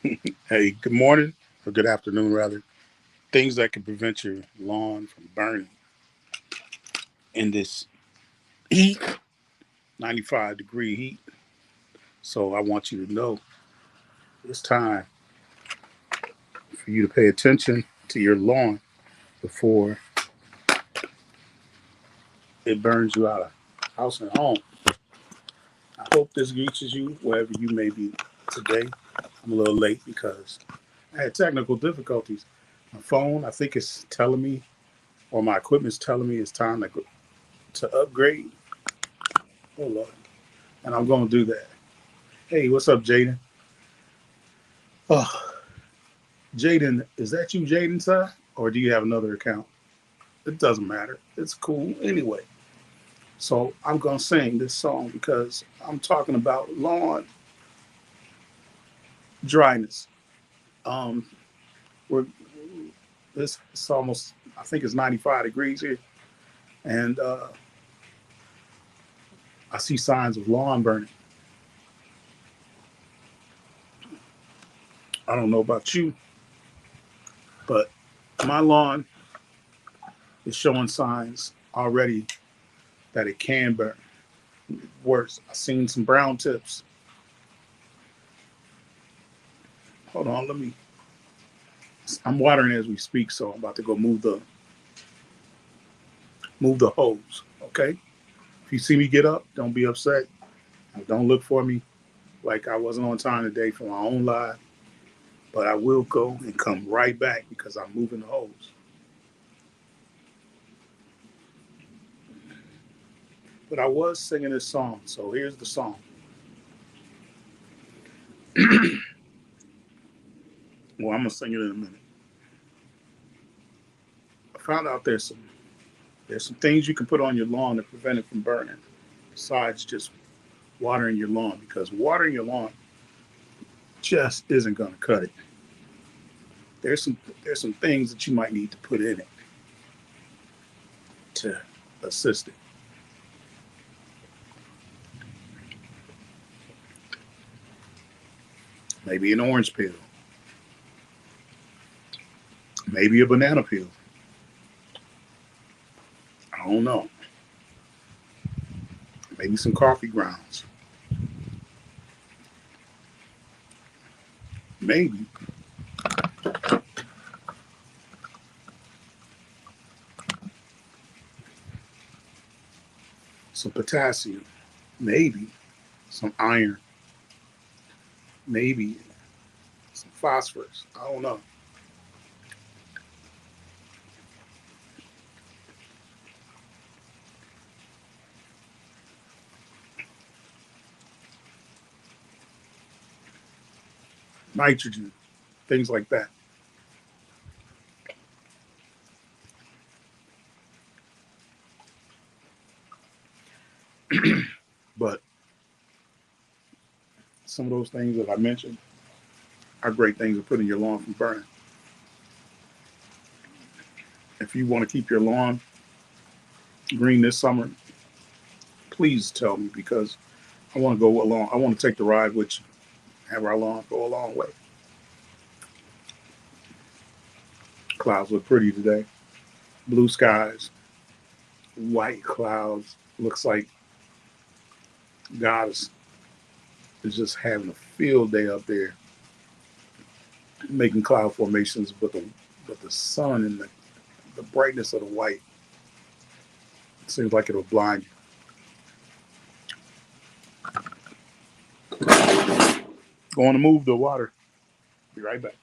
Hey, good morning or good afternoon, rather. Things that can prevent your lawn from burning in this heat, 95-degree heat. So I want you to know it's time for you to pay attention to your lawn before it burns you out of house and home. I hope this reaches you wherever you may be today. I'm a little late because I had technical difficulties. My phone, I think it's telling me, or my equipment's telling me it's time to upgrade. Oh, Lord. And I'm going to do that. Hey, what's up, Jaden? Oh, Jaden, is that you, Jaden, sir? Or do you have another account? It doesn't matter. It's cool anyway. So I'm going to sing this song because I'm talking about lawn dryness. Um, we're it's almost, I think it's 95 degrees here, and I see signs of lawn burning. I don't know about you, but my lawn is showing signs already that it can burn. Worse, I've seen some brown tips. Hold on, let me. I'm watering as we speak, so I'm about to go move the hose. Okay. If you see me get up, don't be upset. Don't look for me like I wasn't on time today for my own live, but I will go and come right back because I'm moving the hose. But I was singing this song, so here's the song. Well, I'm gonna sing it in a minute. I found out there's some things you can put on your lawn to prevent it from burning, besides just watering your lawn, because watering your lawn just isn't gonna cut it. There's some things that you might need to put in it to assist it. Maybe an orange peel, maybe a banana peel. I don't know. Maybe some coffee grounds. Maybe some potassium. Maybe some iron. Maybe some phosphorus. I don't know. Nitrogen, things like that. But some of those things that I mentioned are great things to put in your lawn from burning. If you want to keep your lawn green this summer, please tell me because I want to go along. I want to take the ride with you, have our lawn go a long way. Clouds look pretty today. Blue skies, white clouds. Looks like God is just having a field day up there, making cloud formations with the sun and the brightness of the white. It seems like it'll blind you. Going to move the water. Be right back.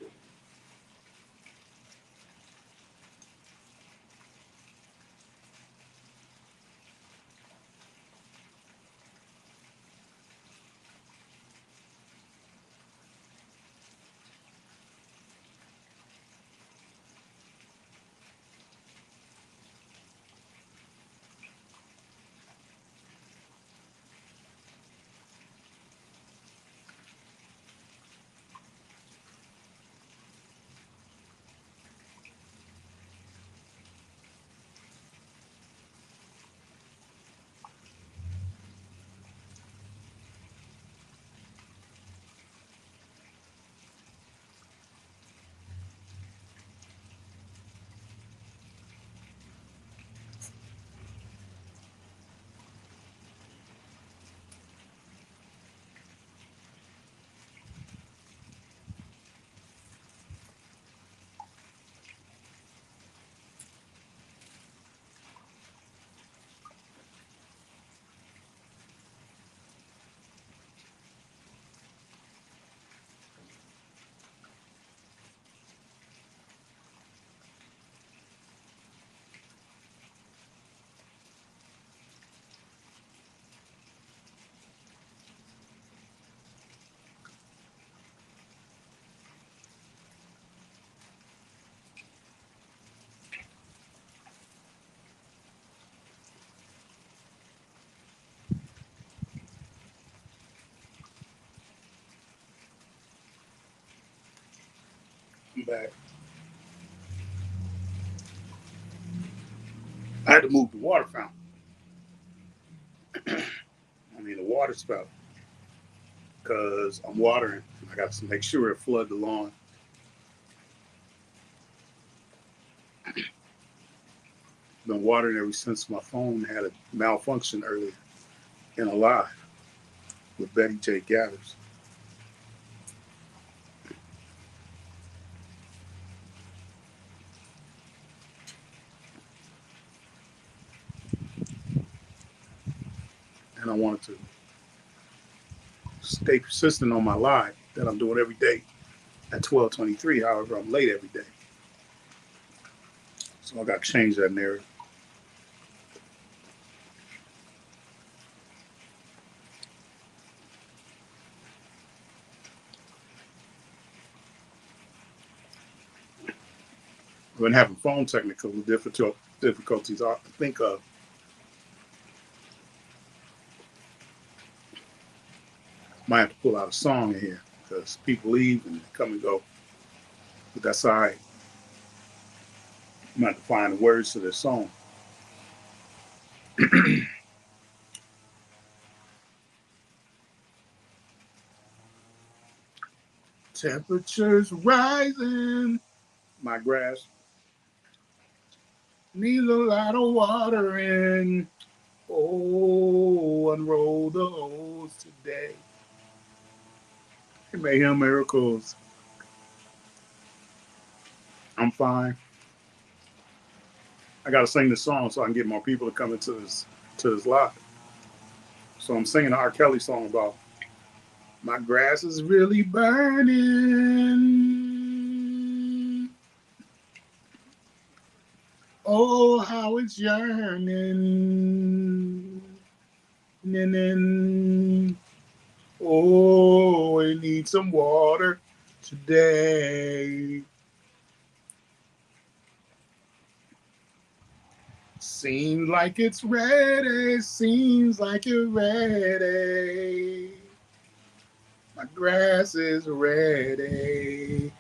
I'm back. I had to move the water fountain. I mean the water spout because I'm watering. I got to make sure it flood the lawn. Been watering ever since my phone had a malfunction earlier in a live with Betty J. Gathers. And I wanted to stay persistent on my live that I'm doing every day at 12:23. However, I'm late every day. So I got to change that narrative. I've been having phone technical difficulties. I think might have to pull out a song in here because people leave and come and go. But that's all right. I'm going to have to find the words to this song. Temperatures rising. My grass needs a lot of watering. Oh, unroll the hose today. Mayhem miracles. I'm fine. I gotta sing this song so I can get more people to come into this live. So I'm singing the R. Kelly song about my grass is really burning. Oh, how it's yearning. Oh, it needs some water today. Seems like it's ready. Seems like it's ready. My grass is ready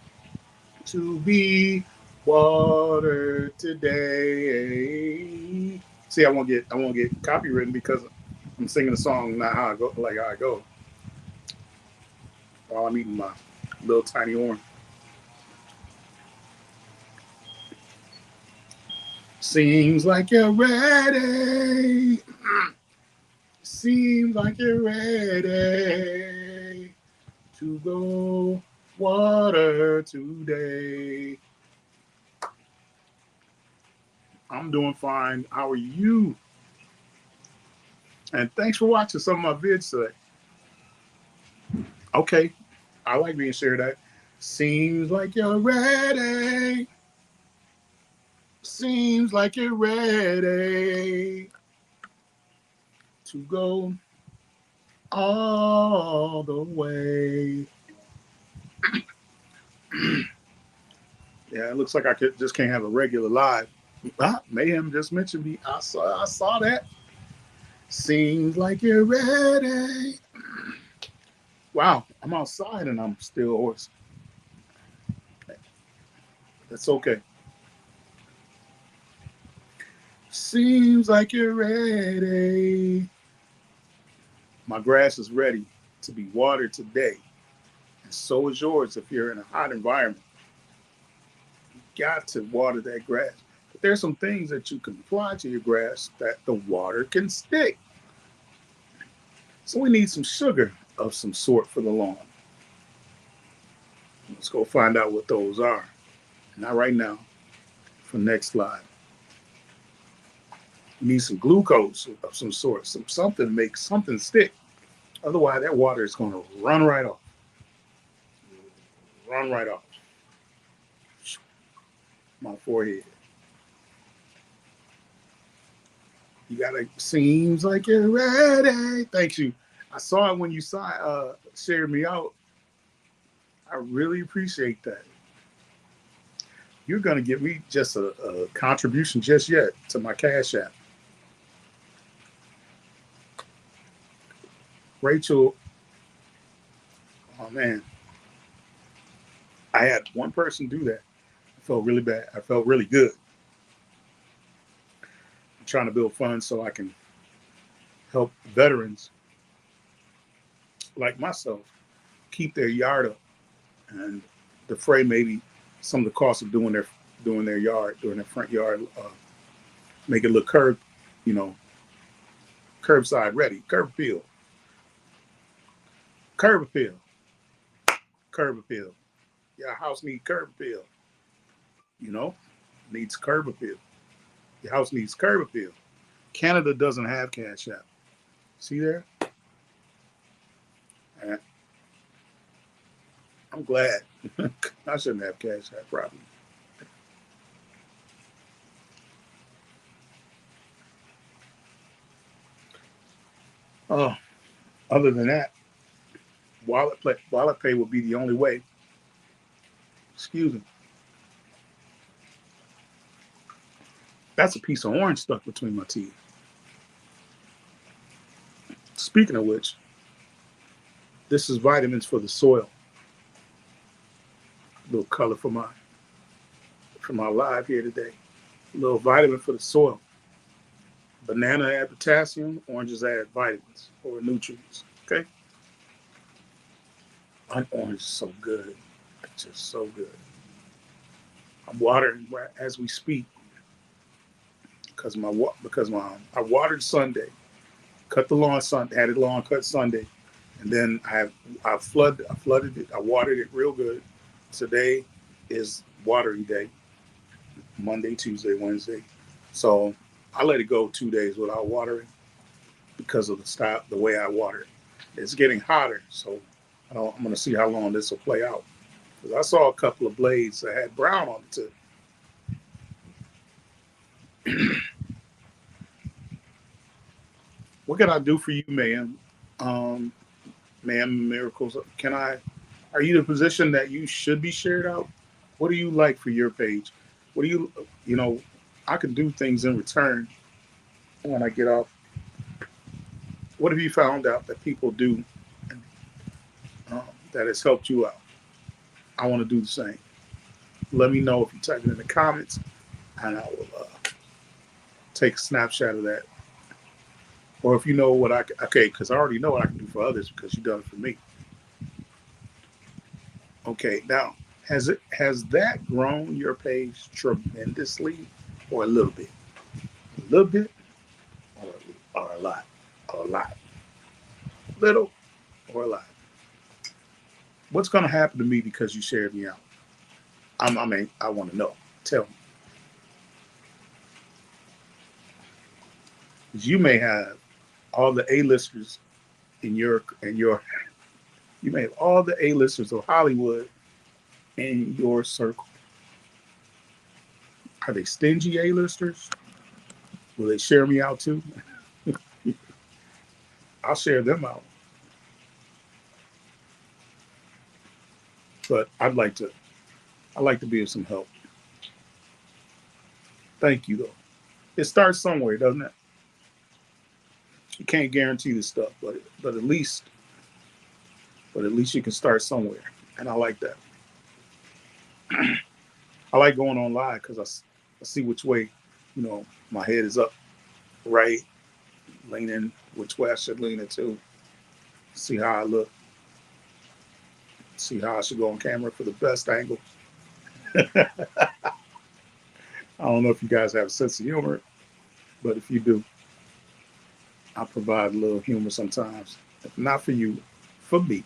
to be watered today. See, I won't get copywritten because I'm singing the song not how I go, like how I go. While I'm eating my little tiny orange. Seems like you're ready. Seems like you're ready to go water today. I'm doing fine. How are you? And thanks for watching some of my vids today. Okay, I like being shared that. Seems like you're ready. Seems like you're ready to go all the way. Yeah, it looks like just can't have a regular live. Mayhem just mentioned me. I saw that. Seems like you're ready. Wow, I'm outside and I'm still hoarse. That's okay. Seems like you're ready. My grass is ready to be watered today. And so is yours if you're in a hot environment. You got to water that grass. But there's some things that you can apply to your grass that the water can stick. So we need some sugar of some sort for the lawn. Let's go find out what those are. Not right now. For next live. You need some glucose of some sort, something to make something stick. Otherwise, that water is going to run right off. Run right off. My forehead. You gotta. Seems like you're ready. Thank you. I saw it when you shared me out. I really appreciate that. You're gonna give me just a contribution just yet to my Cash App. Rachel, oh man, I had one person do that. I felt really bad. I felt really good. I'm trying to build funds so I can help veterans like myself keep their yard up and defray maybe some of the costs of doing their yard, doing their front yard, make it look you know, curbside ready, curb appeal, curb appeal, curb appeal. Your house needs curb appeal. You know, needs curb appeal. Your house needs curb appeal. Canada doesn't have Cash App. See there? And I'm glad. I shouldn't have Cash App probably. Oh, other than that, Wallet Pay will be the only way. Excuse me. That's a piece of orange stuck between my teeth. Speaking of which, this is vitamins for the soil. A little color for my live here today. A little vitamin for the soil. Banana add potassium, oranges add vitamins or nutrients. Okay? An orange is so good. It's just so good. I'm watering as we speak because I watered Sunday, cut the lawn Sunday, had it lawn cut Sunday, and then I flooded it. I watered it real good. Today is watering day. Monday, Tuesday, Wednesday. So I let it go 2 days without watering because of the way I water it. It's getting hotter, so I'm going to see how long this will play out. Because I saw a couple of blades that had brown on it too. What can I do for you, ma'am? Ma'am, miracles. Are you in a position that you should be shared out? What do you like for your page? What do you know, I can do things in return when I get off. What have you found out that people do that has helped you out? I want to do the same. Let me know if you type it in the comments, and I will take a snapshot of that. Or if you know what because I already know what I can do for others because you've done it for me. Okay, now has that grown your page tremendously, or a little bit, or a lot, or a lot, little, or a lot? What's going to happen to me because you shared me out? I want to know. Tell me. You may have all the A-listers in your you may have all the A-listers of Hollywood in your circle. Are they stingy A-listers? Will they share me out too? I'll share them out. But I'd like to be of some help. Thank you though. It starts somewhere, doesn't it? You can't guarantee this stuff, but at least you can start somewhere. And I like that. I like going on live because I see which way, my head is up, right, leaning, which way I should lean into, see how I look, see how I should go on camera for the best angle. I don't know if you guys have a sense of humor, but if you do, I provide a little humor sometimes. If not for you, for me.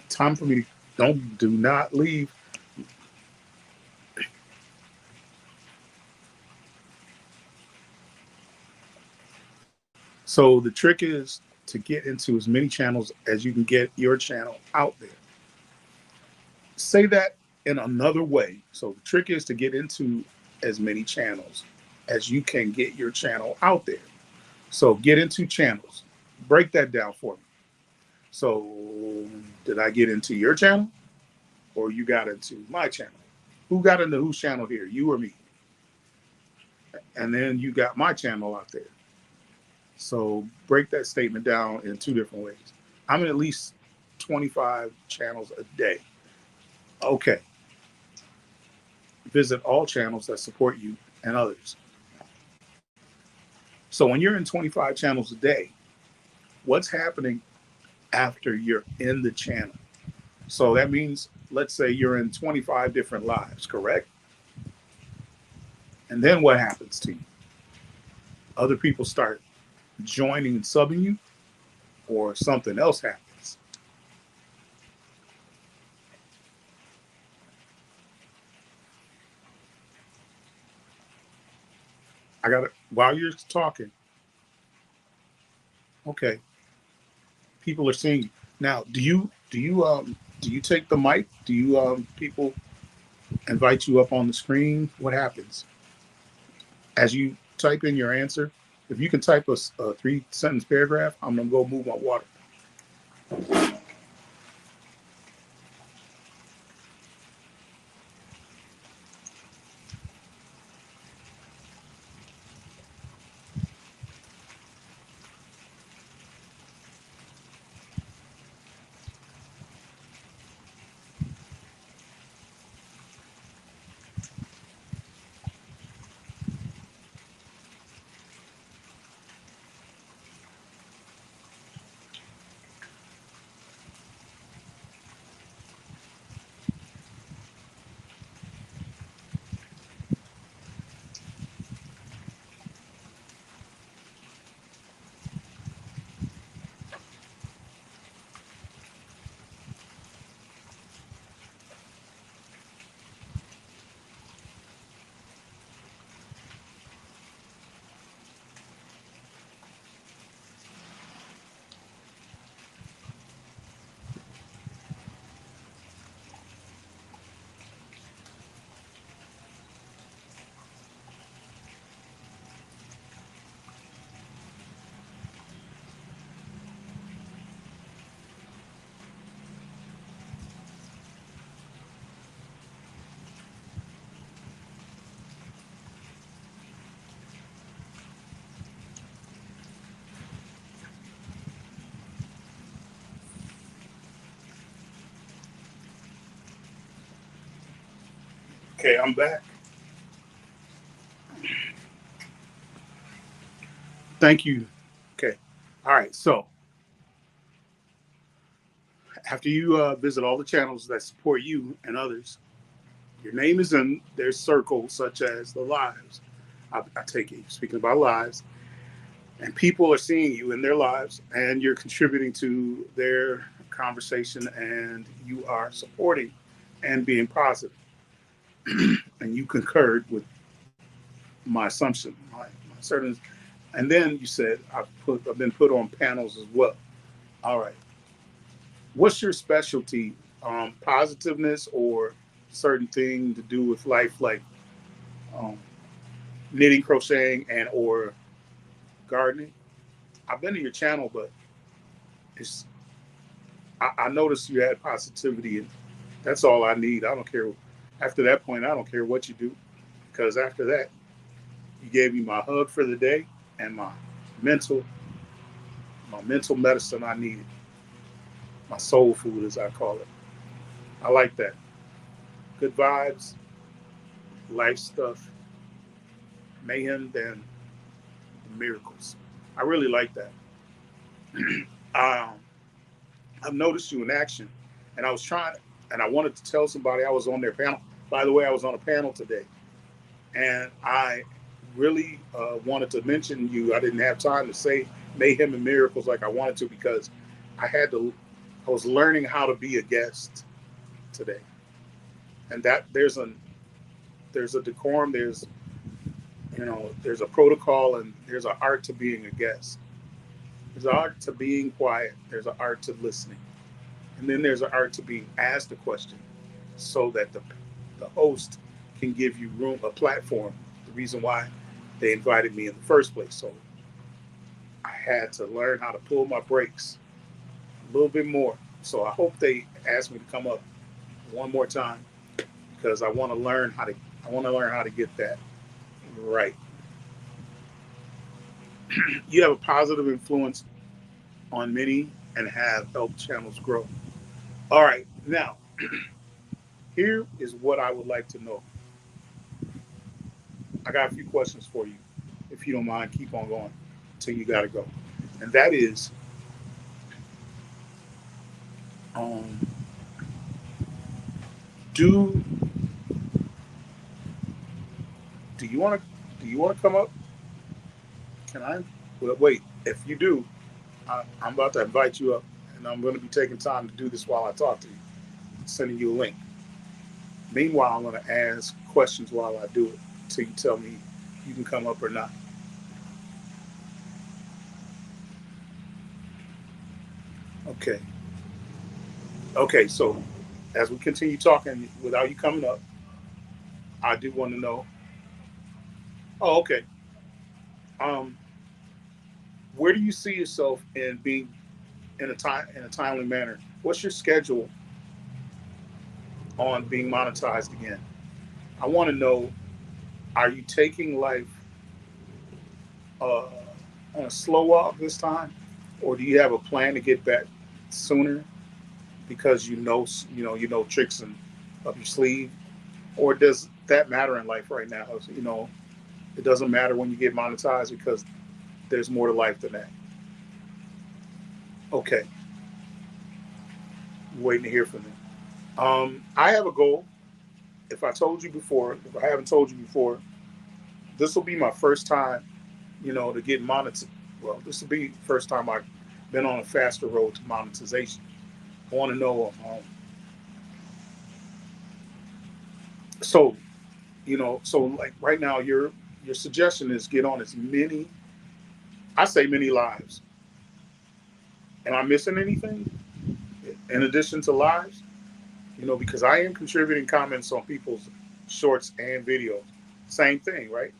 Time for me to do not leave. So the trick is to get into as many channels as you can get your channel out there. Say that in another way. So the trick is to get into as many channels as you can get your channel out there. So get into channels. Break that down for me. So did I get into your channel or you got into my channel? Who got into whose channel here? You or me? And then you got my channel out there. So break that statement down in two different ways. I'm in at least 25 channels a day. Okay, visit all channels that support you and others. So when you're in 25 channels a day, what's happening after you're in the channel? So that means, let's say you're in 25 different lives, correct? And then what happens to you? Other people start joining and subbing you, or something else happens. I got it. While you're talking, okay, people are seeing you. Now, do you take the mic? Do you people invite you up on the screen? What happens as you type in your answer? If you can type a 3 sentence paragraph, I'm gonna go move my water. Okay, I'm back. Thank you. Okay. All right. So after you visit all the channels that support you and others, your name is in their circles, such as the lives. I take it, speaking about lives, and people are seeing you in their lives, and you're contributing to their conversation, and you are supporting and being positive. And you concurred with my assumption, my certain. And then you said I've been put on panels as well. All right. What's your specialty? Positiveness or certain thing to do with life, like um, knitting, crocheting, and or gardening? I've been to your channel, but it's I noticed you had positivity, and that's all I need. I don't care. After that point, I don't care what you do, because after that, you gave me my hug for the day and mental my mental medicine I needed, my soul food, as I call it. I like that. Good vibes, life stuff, mayhem, then miracles. I really like that. um, I've noticed you in action, and I was trying, and I wanted to tell somebody I was on their panel. By the way, I was on a panel today, and I really wanted to mention you. I didn't have time to say mayhem and miracles like I wanted to because I had to. I was learning how to be a guest today, and that there's a decorum, there's a protocol, and there's an art to being a guest. There's an art to being quiet. There's an art to listening. And then there's an art to being asked a question so that the host can give you room, a platform, the reason why they invited me in the first place. So I had to learn how to pull my brakes a little bit more. So I hope they ask me to come up one more time because I want to learn how to get that right. You have a positive influence on many and have helped channels grow. All right. Now, here is what I would like to know. I got a few questions for you. If you don't mind, keep on going till you got to go. And that is, um, do do you want to come up? Can I? Well, wait. If you do, I'm about to invite you up, and I'm going to be taking time to do this while I talk to you, sending you a link. Meanwhile, I'm going to ask questions while I do it, till you tell me you can come up or not. Okay. Okay. So, as we continue talking without you coming up, I do want to know. Oh, okay. Um, where do you see yourself in being in a timely manner? What's your schedule on being monetized again? I want to know: are you taking life uh, on a slow walk this time, or do you have a plan to get back sooner because you know tricks and up your sleeve, or does that matter in life right now? You know, it doesn't matter when you get monetized because there's more to life than that. Okay, waiting to hear from them. I have a goal. If I told you before, if I haven't told you before, this will be my first time, you know, to get monetized. Well, this will be the first time I've been on a faster road to monetization. I want to know, so so like right now, your suggestion is get on as many. I say many lives. Am I missing anything in addition to lives? You know, because I am contributing comments on people's shorts and videos. Same thing, right?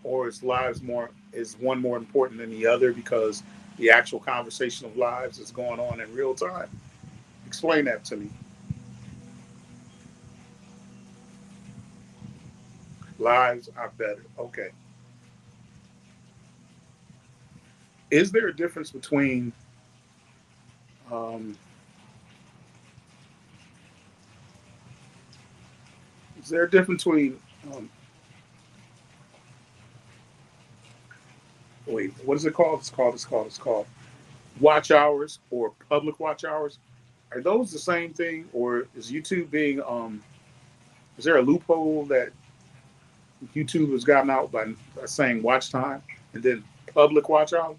Or is one more important than the other because the actual conversation of lives is going on in real time? Explain that to me. Lives are better. Okay. Is there a difference between um, is there a difference between um, wait, what is it called? It's called watch hours or public watch hours. Are those the same thing, or is YouTube being is there a loophole that YouTube has gotten out by saying watch time and then public watch hours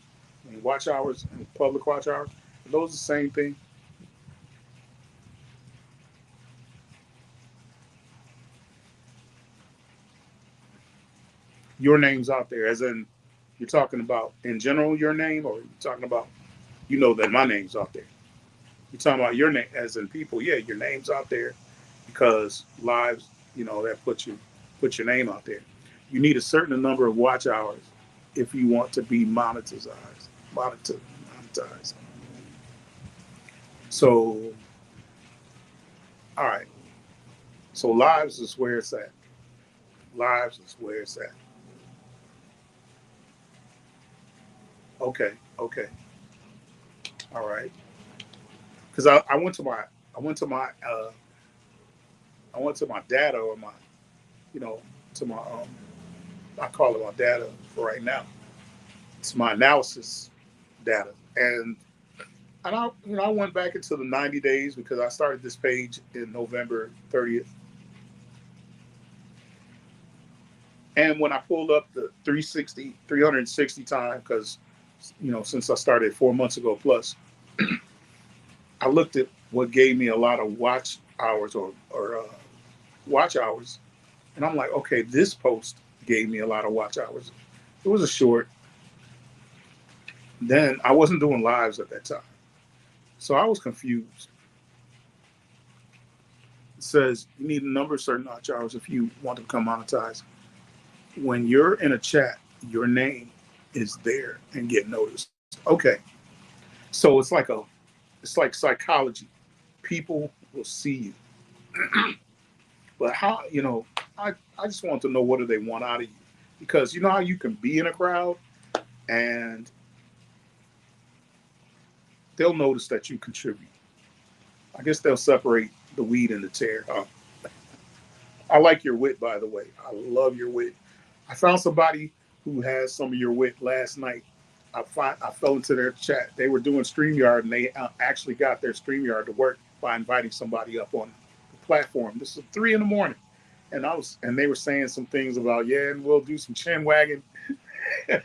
and watch hours and public watch hours? Are those the same thing? Your name's out there, as in you're talking about in general your name, or you're talking about you know that my name's out there. You're talking about your name, as in people. Yeah, your name's out there because lives, you know, that put your name out there. You need a certain number of watch hours if you want to be monetized. Monetized. So, all right. So lives is where it's at. Lives is where it's at. Okay. Okay. All right. Because I went to my I went to my data or my you know to my I call it my data for right now. It's my analysis data, and I went back into the 90 days because I started this page in November 30th, and when I pulled up the 360 time, because since I started 4 months ago plus, I looked at what gave me a lot of watch hours or watch hours, and I'm like, okay, this post gave me a lot of watch hours. It was a short. Then I wasn't doing lives at that time, so I was confused. It says you need a number of certain watch hours if you want to become monetized. When you're in a chat, your name is there and get noticed. Okay, so it's like psychology. People will see you, but how I just want to know what do they want out of you, because you know how you can be in a crowd and they'll notice that you contribute. I guess they'll separate the weed and the tear. I like your wit, by the way. I love your wit. I found somebody who has some of your wit last night. I fell into their chat. They were doing StreamYard, and they actually got their StreamYard to work by inviting somebody up on the platform. This is 3 in the morning, and they were saying some things about, yeah, and we'll do some chin wagging. And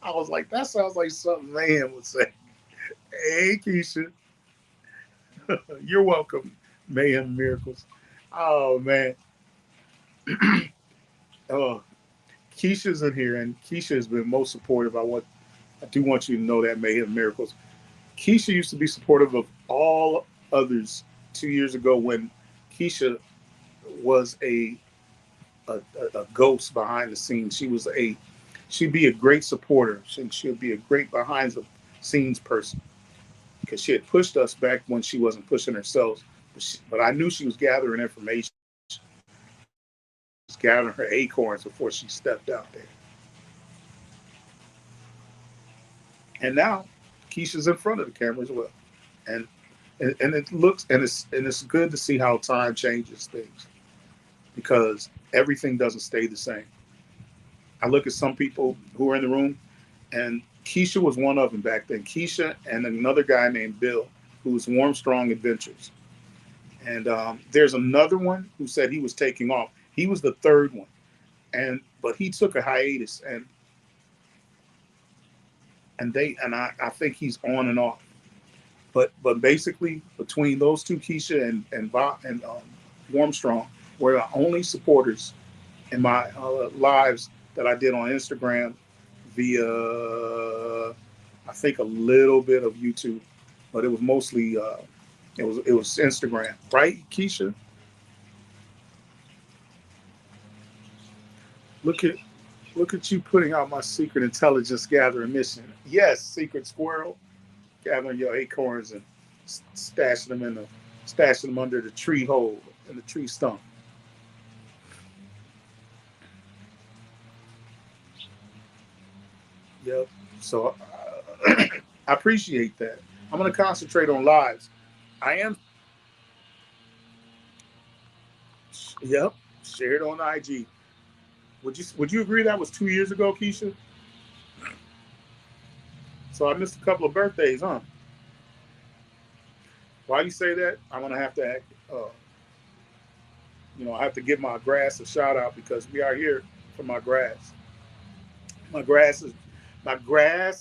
I was like, that sounds like something Mayhem would say. Hey, Keisha, you're welcome, Mayhem Miracles. Oh man, oh, Keisha's in here, and Keisha has been most supportive. I do want you to know that Mayhem Miracles. Keisha used to be supportive of all others 2 years ago when Keisha was a, a ghost behind the scenes. She'd be a great supporter. She'd be a great behind the scenes person because she had pushed us back when she wasn't pushing herself. But I knew she was gathering information. She was gathering her acorns before she stepped out there. And now Keisha's in front of the camera as well. And it's good to see how time changes things because everything doesn't stay the same. I look at some people who are in the room, and Keisha was one of them back then. Keisha and another guy named Bill, who was Warm Strong Adventures. And there's another one who said he was taking off. He was the third one, but he took a hiatus, and I think he's on and off. But basically, between those two, Keisha and Warm Strong, were the only supporters in my lives that I did on Instagram via, I think, a little bit of YouTube, but it was mostly it was Instagram, right, Keisha? Look at you putting out my secret intelligence gathering mission. Yes, secret squirrel, gathering your acorns and stashing them under the tree hole in the tree stump. Yep. So I appreciate that. I'm going to concentrate on lives. I am. Yep. Shared on IG. Would you agree that was 2 years ago, Keisha? So I missed a couple of birthdays, huh? Why you say that? I'm going to have to act. I have to give my grass a shout out because we are here for my grass. My grass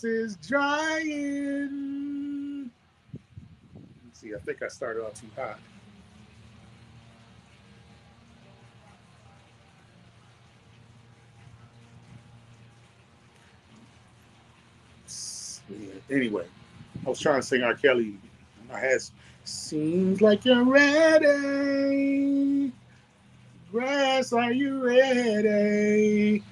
is drying. Let's see, I think I started out too high. Anyway, I was trying to sing R. Kelly. I had seems like you're ready. Grass, are you ready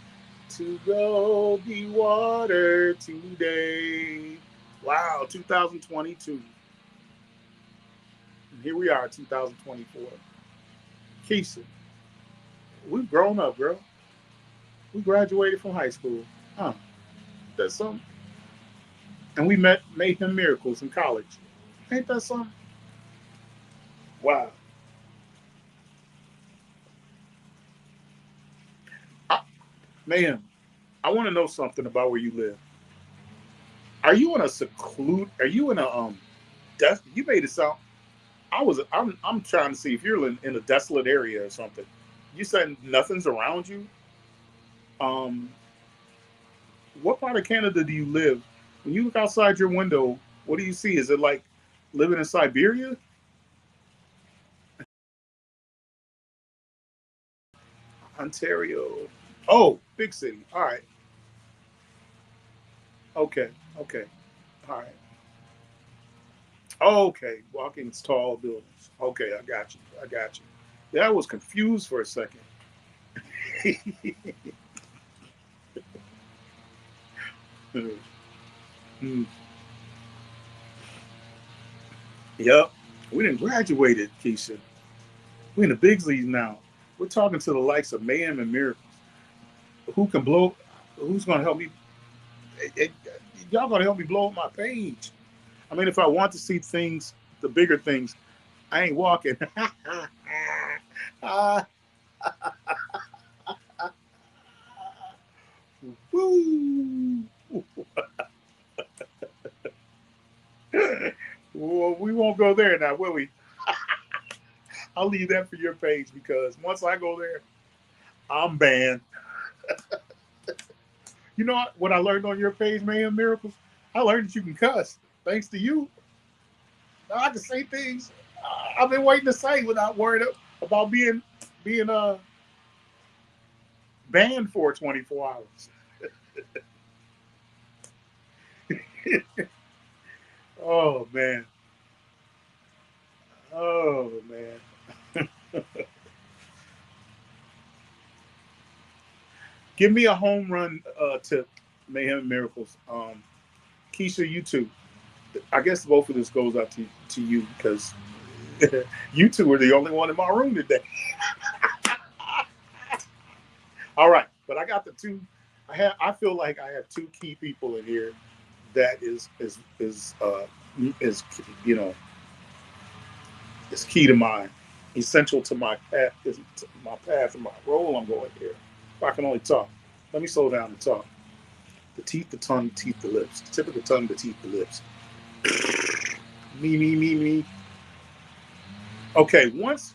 to go be watered today? Wow, 2022. And here we are, 2024. Keisha, we've grown up, girl. We graduated from high school. Huh? That's something. And we made him miracles in college. Ain't that something? Wow. Man, I want to know something about where you live. Are you in a Are you in a you made it sound. I'm trying to see if you're in a desolate area or something. You said nothing's around you. Um, what part of Canada do you live? When you look outside your window, what do you see? Is it like living in Siberia? Ontario. Oh, big city. All right. Okay. Okay. All right. Okay. Walking tall buildings. Okay, I got you. I got you. Yeah, I was confused for a second. Hmm. Yep. We didn't graduated, Keisha. We in the big leagues now. We're talking to the likes of Mayhem and Miracles. Who can blow? Who's going to help me? Y'all gonna help me blow up my page. I mean, if I want to see things, the bigger things, I ain't walking. uh, woo. Well, we won't go there now, will we? I'll leave that for your page because once I go there, I'm banned. You know what I learned on your page, Mayhem Miracles? I learned that you can cuss. Thanks to you, now I can say things I've been waiting to say without worrying about being banned for 24 hours. Oh man. Oh man. Give me a home run tip, Mayhem Miracles. Keisha, you too. I guess both of this goes out to you because you two are the only one in my room today. All right, but I got the two. I feel like I have two key people in here that is you know is key to my essential to my path is my path and my role I'm going here. If I can only talk, let me slow down and talk. The teeth, the tongue, the teeth, the lips. The tip of the tongue, the teeth, the lips. Me. Okay, once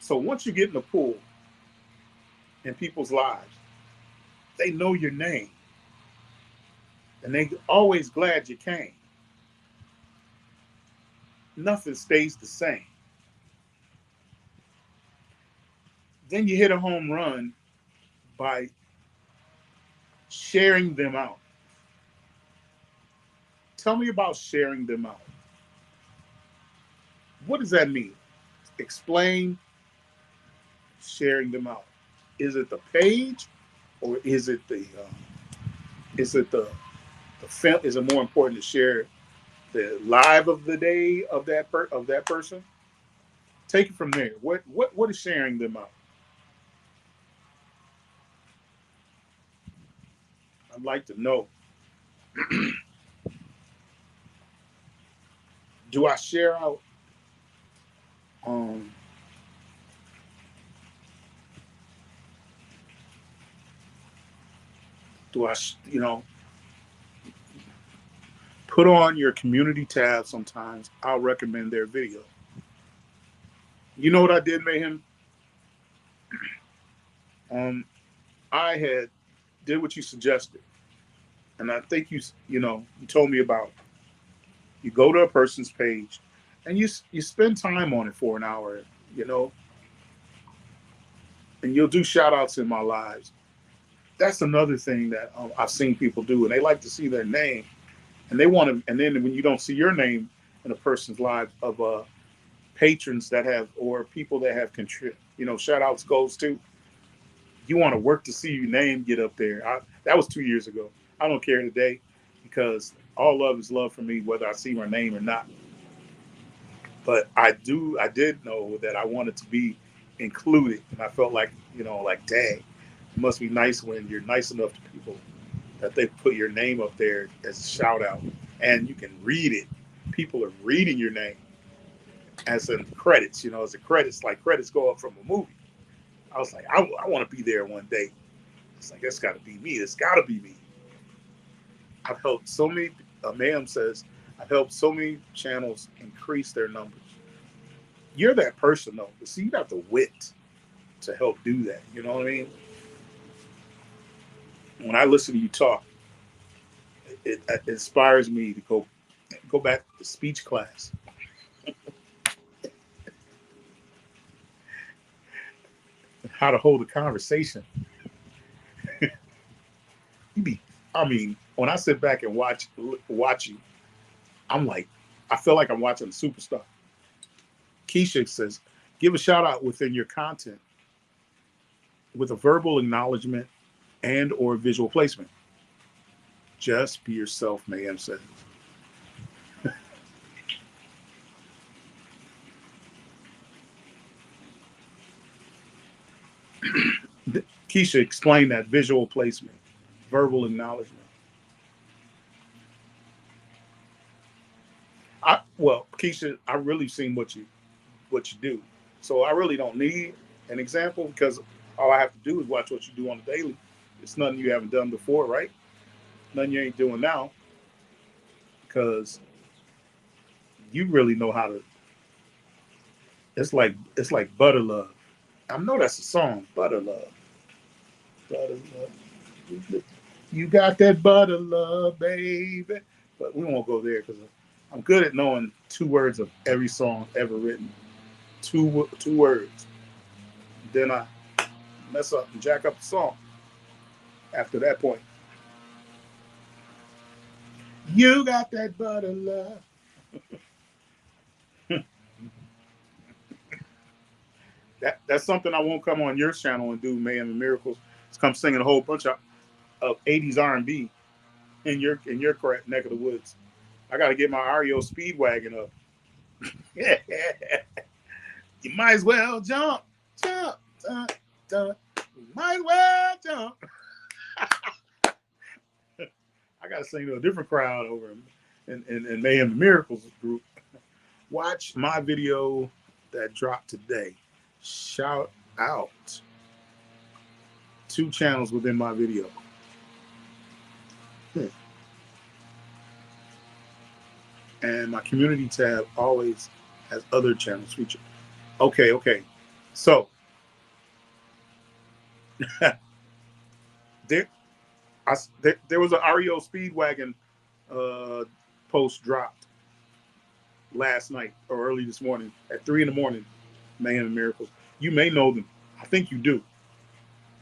you get in the pool in people's lives, they know your name and they always glad you came. Nothing stays the same. Then you hit a home run by sharing them out. Tell me about sharing them out. What does that mean? Explain sharing them out. Is it the page, or is it the film? Is it more important to share the live of the day of of that person? Take it from there. What is sharing them out? I'd like to know. Do I share out? Um, do I put on your community tab? Sometimes I'll recommend their video. You know what I did, Mayhem? Um, I had did what you suggested, and I think you told me about. You go to a person's page, and you spend time on it for an hour, you know, and you'll do shout outs in my lives. That's another thing that I've seen people do, and they like to see their name, and they want to. And then when you don't see your name in a person's life of patrons that have or people that have shout outs goes to, you want to work to see your name get up there. That was 2 years ago. I don't care today because all love is love for me, whether I see my name or not. But I did know that I wanted to be included, and I felt like like dang, it must be nice when you're nice enough to people that they put your name up there as a shout out, and you can read it. People are reading your name as in credits, as a credits, like credits go up from a movie. I was like, I want to be there one day. It's like, that's got to be me. It's got to be me. I've helped so many, Ma'am says, I've helped so many channels increase their numbers. You're that person, though. See, you got the wit to help do that. You know what I mean? When I listen to you talk, it inspires me to go back to speech class. How to hold a conversation. You be, I mean, when I sit back and watch you, I'm like, I feel like I'm watching a superstar. Keisha says, give a shout out within your content with a verbal acknowledgement and or visual placement. Just be yourself, Mayhem says. Keisha, explain that visual placement, verbal acknowledgement. Well, Keisha, I really seen what you do, so I really don't need an example because all I have to do is watch what you do on the daily. It's nothing you haven't done before, right? Nothing you ain't doing now because you really know how to. It's like butter love. I know that's a song, butter love, butter love. You got that butter love, baby. But we won't go there because I'm good at knowing 2 words of every song ever written. Two words. Then I mess up and jack up the song. After that point, you got that butter love. That's something I won't come on your channel and do, Mayhem and Miracles. It's come singing a whole bunch of 80s R&B in your correct neck of the woods. I got to get my REO Speedwagon up. You might as well jump, jump, jump, jump. You might as well jump. I got to sing to a different crowd over in Mayhem and Miracles group. Watch my video that dropped today. Shout out 2 channels within my video. And my community tab always has other channels featured. Okay. So there was an REO Speedwagon post dropped last night or early this morning at 3 a.m. Mayhem and Miracles. You may know them. I think you do.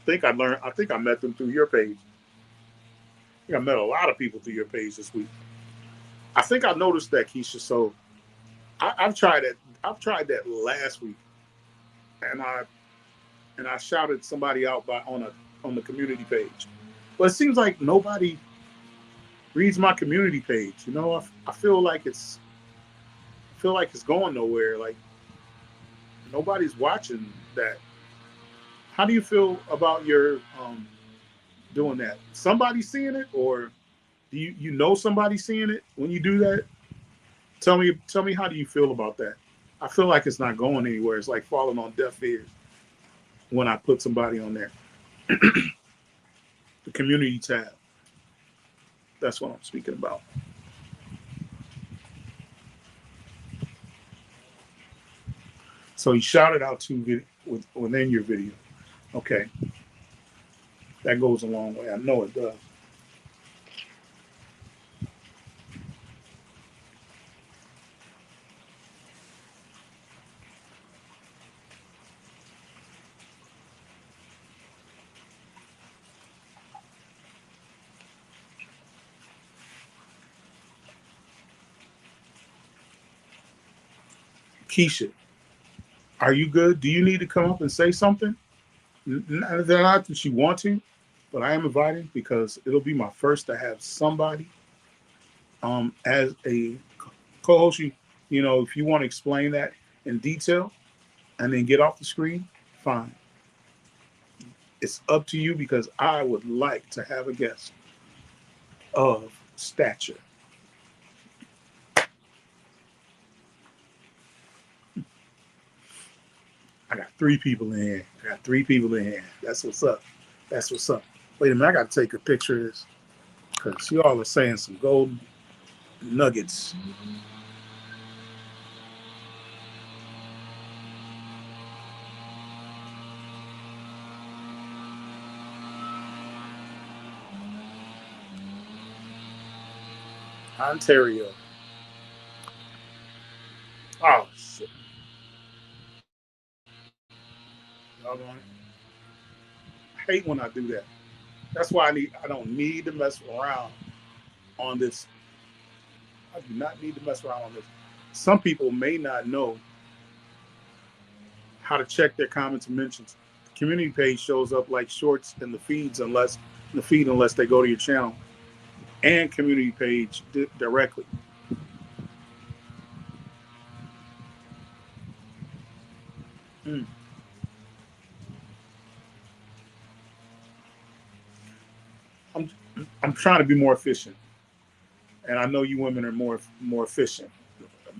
I think I met them through your page. I think I met a lot of people through your page this week. I think I noticed that, Keisha. So I've tried it. I've tried that last week, and I shouted somebody out on the community page. But it seems like nobody reads my community page. You know, I feel like it's going nowhere. Like nobody's watching that. How do you feel about your doing that? Somebody seeing it, or do you know somebody seeing it when you do that? Tell me how do you feel about that? I feel like it's not going anywhere. It's like falling on deaf ears when I put somebody on there. The community tab. That's what I'm speaking about. So you shouted out within your video. Okay. That goes a long way. I know it does. Keisha, are you good? Do you need to come up and say something? Not that you want to, but I am inviting because it'll be my first to have somebody as a co-host. You know, if you want to explain that in detail and then get off the screen, fine. It's up to you because I would like to have a guest of stature. I got 3 people in here. That's what's up. Wait a minute, I got to take a picture of this because you all are saying some golden nuggets. Ontario. Oh shit. I hate when I do that. That's why I don't need to mess around on this. I do not need to mess around on this. Some people may not know how to check their comments and mentions. The community page shows up like shorts in the feed unless they go to your channel and community page directly. I'm trying to be more efficient, and I know you women are more efficient.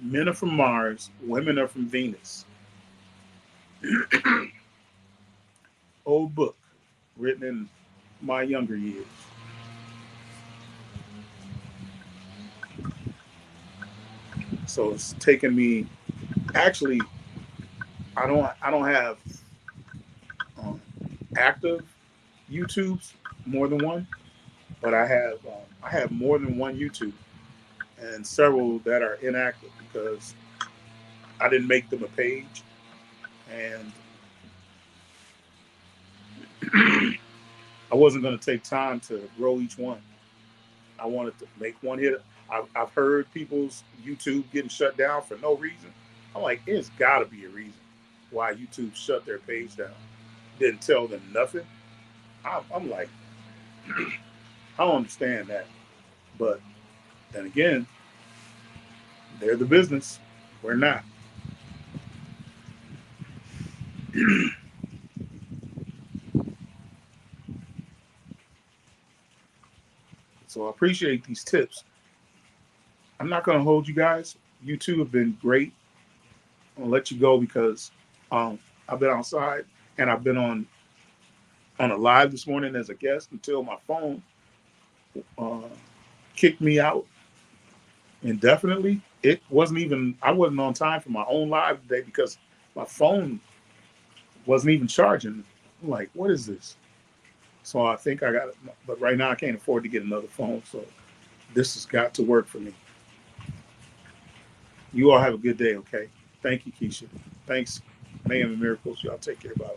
Men are from Mars, women are from Venus. Old book, written in my younger years. So it's taken me. Actually, I don't have um, active YouTubes, more than one, but I have more than one YouTube and several that are inactive because I didn't make them a page, and I wasn't going to take time to grow each one. I wanted to make one hit. I've heard people's YouTube getting shut down for no reason. I'm like, it's got to be a reason why YouTube shut their page down. Didn't tell them nothing. I'm like, I don't understand that. But then again, they're the business. We're not. So I appreciate these tips. I'm not going to hold you guys. You two have been great. I'm going to let you go because um, I've been outside and I've been on a live this morning as a guest until my phone uh, kicked me out indefinitely. It wasn't even, I wasn't on time for my own live today because my phone wasn't even charging. I'm like, what is this? So I think I got it. But right now I can't afford to get another phone. So this has got to work for me. You all have a good day, okay? Thank you, Keisha. Thanks, Mayhem and Miracles. Y'all take care. Bye.